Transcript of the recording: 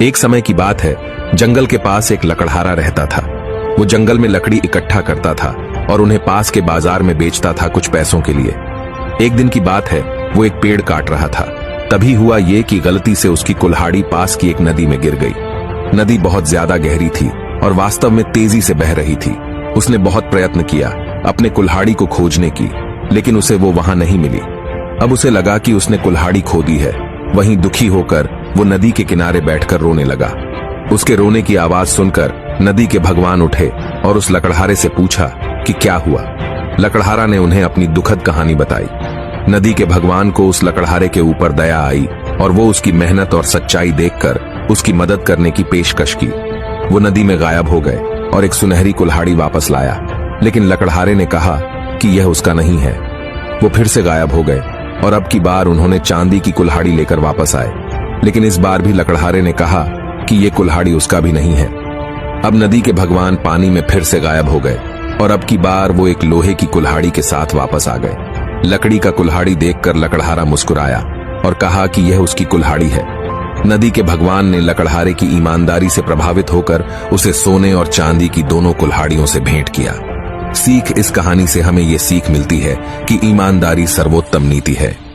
एक समय की बात है, जंगल के पास एक लकड़हारा रहता था। वो जंगल में लकड़ी इकट्ठा करता था और उन्हें पास के बाजार में बेचता था कुछ पैसों के लिए। एक दिन की बात है, वो एक पेड़ काट रहा था। तभी हुआ ये कि गलती से उसकी कुल्हाड़ी पास की एक नदी में गिर गई। नदी बहुत ज्यादा गहरी थी और वास्तव में तेजी से बह रही थी। उसने बहुत प्रयत्न किया अपने कुल्हाड़ी को खोजने की, लेकिन उसे वो वहां नहीं मिली। अब उसे लगा कि उसने कुल्हाड़ी खो दी है। वहीं दुखी होकर वो नदी के किनारे बैठकर रोने लगा। उसके रोने की आवाज सुनकर नदी के भगवान उठे और उस लकड़हारे से पूछा कि क्या हुआ। लकड़हारा ने उन्हें अपनी दुखद कहानी बताई। नदी के भगवान को उस लकड़हारे के ऊपर दया आई और वो उसकी मेहनत और सच्चाई देखकर उसकी मदद करने की पेशकश की। वो नदी में गायब हो गए और एक सुनहरी कुल्हाड़ी वापस लाया, लेकिन लकड़हारे ने कहा कि यह उसका नहीं है। वो फिर से गायब हो गए और अब की बार उन्होंने चांदी की कुल्हाड़ी लेकर वापस आए, लेकिन इस बार भी लकड़हारे ने कहा कि ये कुल्हाड़ी उसका भी नहीं है। अब नदी के भगवान पानी में फिर से गायब हो गए और अब की बार वो एक लोहे की कुल्हाड़ी के साथ वापस आ गए। लकड़ी का कुल्हाड़ी देखकर लकड़हारा मुस्कुराया और कहा कि यह उसकी कुल्हाड़ी है। नदी के भगवान ने लकड़हारे की ईमानदारी से प्रभावित होकर उसे सोने और चांदी की दोनों कुल्हाड़ियों से भेंट किया। सीख, इस कहानी से हमें ये सीख मिलती है कि ईमानदारी सर्वोत्तम नीति है।